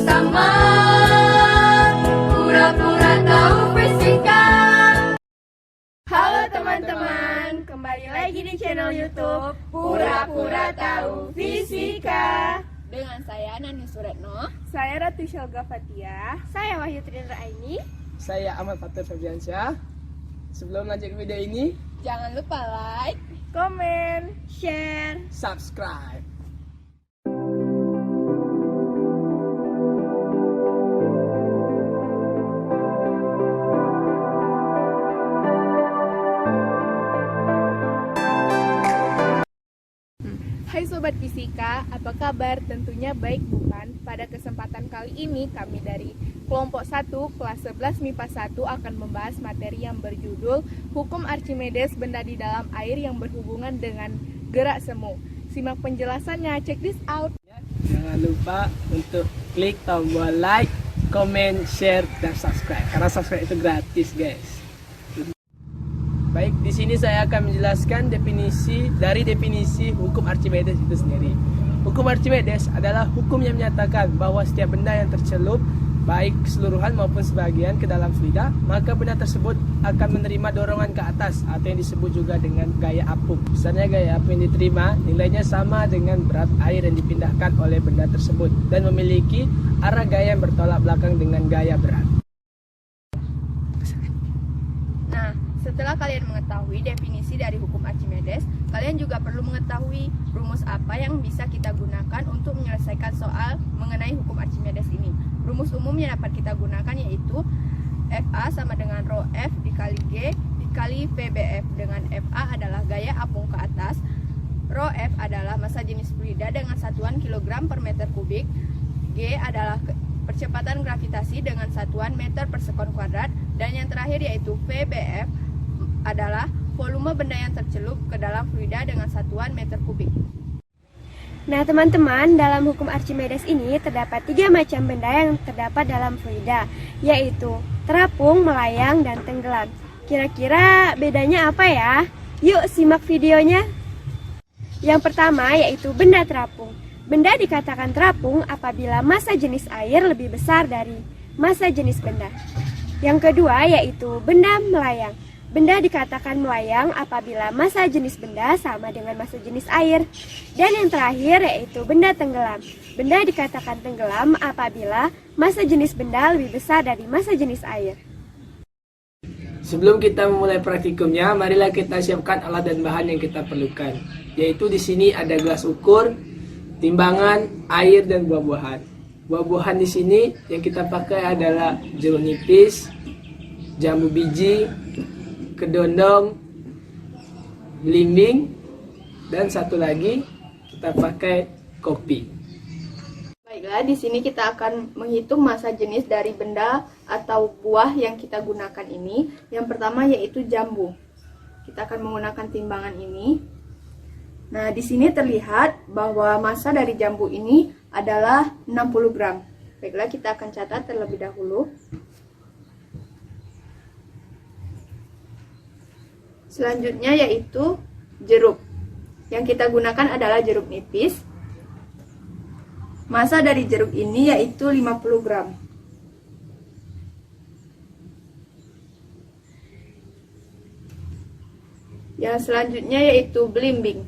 bersama pura-pura tahu fisika. Halo teman-teman, kembali lagi di channel YouTube Pura-pura Tahu Fisika. Dengan saya Nani Suretno, Saya Ratu Sylga Fatia, saya Wahyu Trinra Aini. Saya Ahmad Fatur Fabiansyah. Sebelum lanjut video ini, jangan lupa like, Komen, share. subscribe. Hai Sobat Fisika, apa kabar? Tentunya baik bukan? Pada kesempatan kali ini kami dari kelompok 1 kelas 11 MIPA 1 akan membahas materi yang berjudul Hukum Archimedes benda di dalam air yang berhubungan dengan gerak semu. Simak penjelasannya, check this out. Jangan lupa untuk klik tombol like, comment, share, dan subscribe. Karena subscribe itu gratis, guys. Baik, di sini saya akan menjelaskan definisi hukum Archimedes itu sendiri. Hukum Archimedes adalah hukum yang menyatakan bahwa setiap benda yang tercelup, baik keseluruhan maupun sebagian ke dalam fluida, maka benda tersebut akan menerima dorongan ke atas atau yang disebut juga dengan gaya apung. Misalnya gaya apung yang diterima nilainya sama dengan berat air yang dipindahkan oleh benda tersebut dan memiliki arah gaya yang bertolak belakang dengan gaya berat. Nah, setelah kalian mengetahui definisi dari hukum Archimedes, kalian juga perlu mengetahui rumus apa yang bisa kita gunakan untuk menyelesaikan soal mengenai hukum Archimedes ini. Rumus umum yang dapat kita gunakan yaitu FA sama dengan rho F dikali G dikali VBF, dengan FA adalah gaya apung ke atas, rho F adalah massa jenis fluida dengan satuan kilogram per meter kubik, G adalah percepatan gravitasi dengan satuan meter per sekon kuadrat, dan yang terakhir yaitu VBF adalah volume benda yang tercelup ke dalam fluida dengan satuan meter kubik. Nah teman-teman, dalam hukum Archimedes ini terdapat 3 macam benda yang terdapat dalam fluida, yaitu terapung, melayang, dan tenggelam. Kira-kira bedanya apa ya? Yuk simak videonya. Yang pertama yaitu benda terapung. Benda dikatakan terapung apabila massa jenis air lebih besar dari massa jenis benda. Yang kedua yaitu benda melayang. Benda dikatakan melayang apabila massa jenis benda sama dengan massa jenis air. Dan yang terakhir yaitu benda tenggelam. Benda dikatakan tenggelam apabila massa jenis benda lebih besar dari massa jenis air. Sebelum kita memulai praktikumnya, marilah kita siapkan alat dan bahan yang kita perlukan. Yaitu di sini ada gelas ukur, timbangan, air, dan buah-buahan. Buah-buahan di sini yang kita pakai adalah jeruk nipis, jambu biji, kedondong, belimbing, dan satu lagi kita pakai kopi. Baiklah, di sini kita akan menghitung massa jenis dari benda atau buah yang kita gunakan ini. Yang pertama yaitu jambu. Kita akan menggunakan timbangan ini. Nah, di sini terlihat bahwa massa dari jambu ini adalah 60 gram. Baiklah, kita akan catat terlebih dahulu. Selanjutnya yaitu jeruk. Yang kita gunakan adalah jeruk nipis. Massa dari jeruk ini yaitu 50 gram. Yang selanjutnya yaitu belimbing.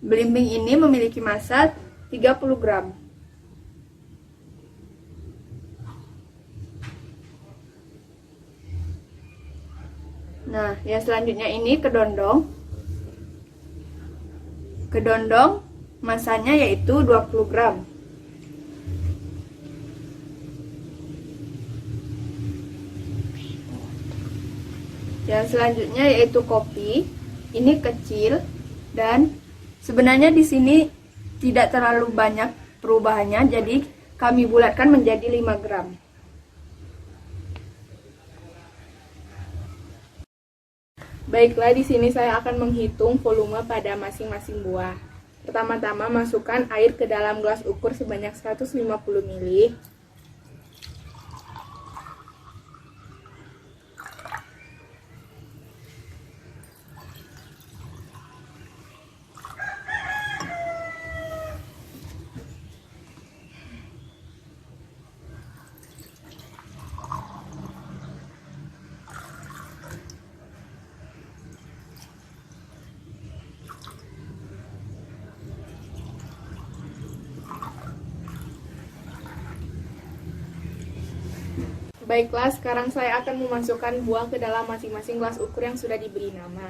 Belimbing ini memiliki massa 30 gram. Nah, yang selanjutnya ini kedondong. Kedondong massanya yaitu 20 gram. Yang selanjutnya yaitu kopi. Ini kecil dan sebenarnya di sini tidak terlalu banyak perubahannya, jadi kami bulatkan menjadi 5 gram. Baiklah, di sini saya akan menghitung volume pada masing-masing buah. Pertama-tama masukkan air ke dalam gelas ukur sebanyak 150 ml. Baiklah, sekarang saya akan memasukkan buah ke dalam masing-masing gelas ukur yang sudah diberi nama.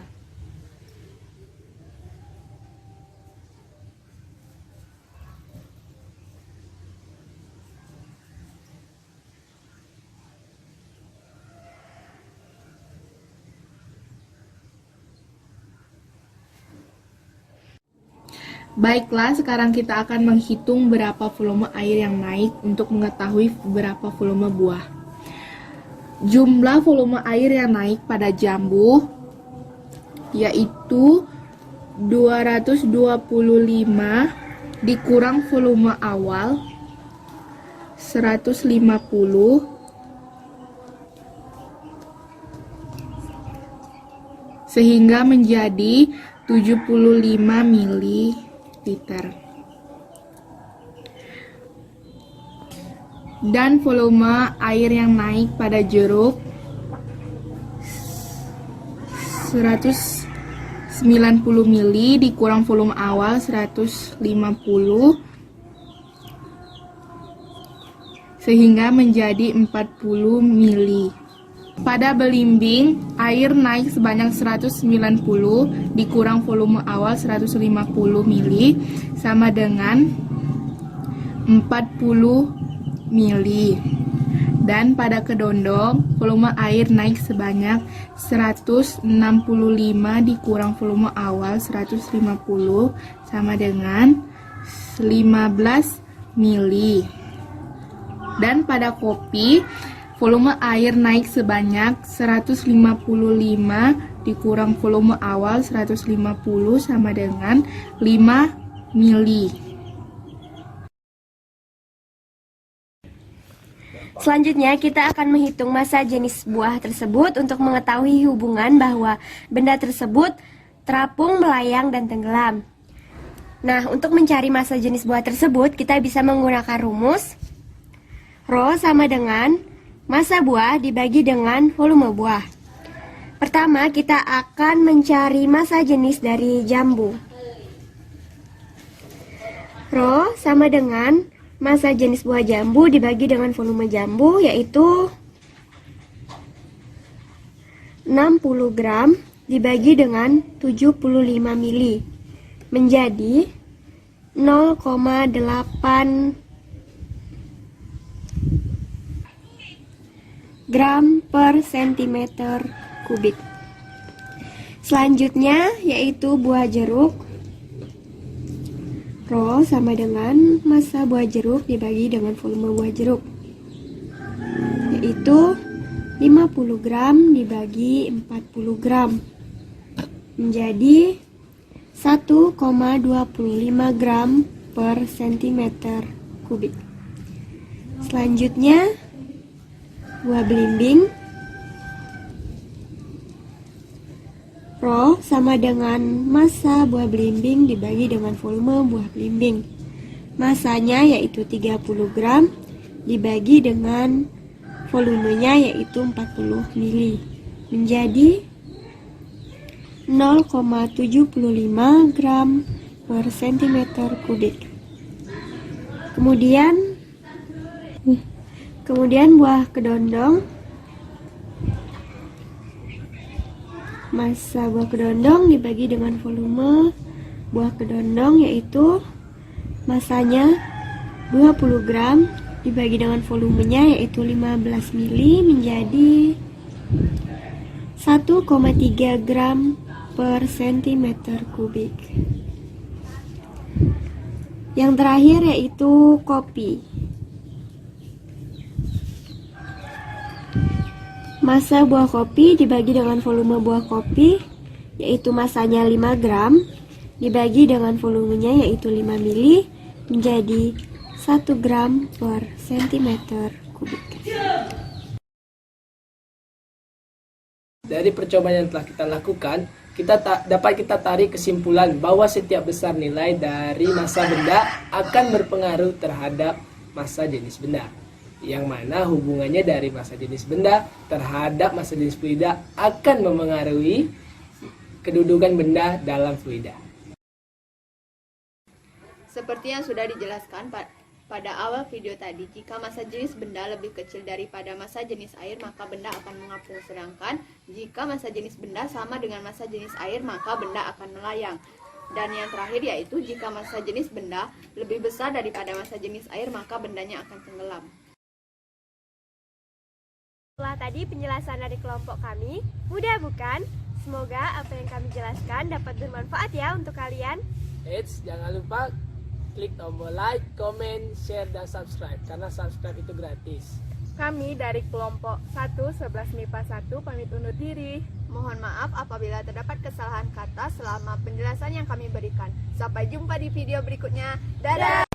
Baiklah, sekarang kita akan menghitung berapa volume air yang naik untuk mengetahui berapa volume buah. Jumlah volume air yang naik pada jambu yaitu 225 dikurang volume awal 150 sehingga menjadi 75 ml. Dan volume air yang naik pada jeruk 190 ml dikurang volume awal 150 sehingga menjadi 40 ml. Pada belimbing, air naik sebanyak 190 dikurang volume awal 150 ml sama dengan 40 ml. Dan pada kedondong, volume air naik sebanyak 165 dikurang volume awal 150 sama dengan 15 ml. Dan pada kopi, volume air naik sebanyak 155 dikurang volume awal 150 sama dengan 5 ml. Selanjutnya kita akan menghitung massa jenis buah tersebut untuk mengetahui hubungan bahwa benda tersebut terapung, melayang, dan tenggelam. Nah, untuk mencari massa jenis buah tersebut, kita bisa menggunakan rumus Rho sama dengan massa buah dibagi dengan volume buah. Pertama, kita akan mencari massa jenis dari jambu. Rho sama dengan massa jenis buah jambu dibagi dengan volume jambu, yaitu 60 gram dibagi dengan 75 ml menjadi 0,8 gram per sentimeter kubik. Selanjutnya yaitu buah jeruk. Rho sama dengan massa buah jeruk dibagi dengan volume buah jeruk, yaitu 50 gram dibagi 40 gram menjadi 1,25 gram per sentimeter kubik. Selanjutnya buah belimbing. Rho sama dengan massa buah belimbing dibagi dengan volume buah belimbing. Massanya yaitu 30 gram dibagi dengan volumenya yaitu 40 ml menjadi 0,75 gram per sentimeter kubik. Kemudian buah kedondong. Massa buah kedondong dibagi dengan volume buah kedondong yaitu massanya 20 gram dibagi dengan volumenya yaitu 15 ml menjadi 1,3 gram per sentimeter kubik. Yang terakhir yaitu kopi. Massa buah kopi dibagi dengan volume buah kopi yaitu massanya 5 gram dibagi dengan volumenya yaitu 5 ml menjadi 1 gram per sentimeter kubik. Dari percobaan yang telah kita lakukan, dapat kita tarik kesimpulan bahwa setiap besar nilai dari massa benda akan berpengaruh terhadap massa jenis benda, yang mana hubungannya dari massa jenis benda terhadap massa jenis fluida akan memengaruhi kedudukan benda dalam fluida. Seperti yang sudah dijelaskan pada awal video tadi, jika massa jenis benda lebih kecil daripada massa jenis air, maka benda akan mengapung. Sedangkan jika massa jenis benda sama dengan massa jenis air, maka benda akan melayang. Dan yang terakhir yaitu jika massa jenis benda lebih besar daripada massa jenis air, maka bendanya akan tenggelam. Setelah tadi penjelasan dari kelompok kami, mudah bukan? Semoga apa yang kami jelaskan dapat bermanfaat ya untuk kalian. Eits, jangan lupa klik tombol like, comment, share, dan subscribe. Karena subscribe itu gratis. Kami dari kelompok 1 11 MIPA 1 pamit undur diri. Mohon maaf apabila terdapat kesalahan kata selama penjelasan yang kami berikan. Sampai jumpa di video berikutnya. Dadah!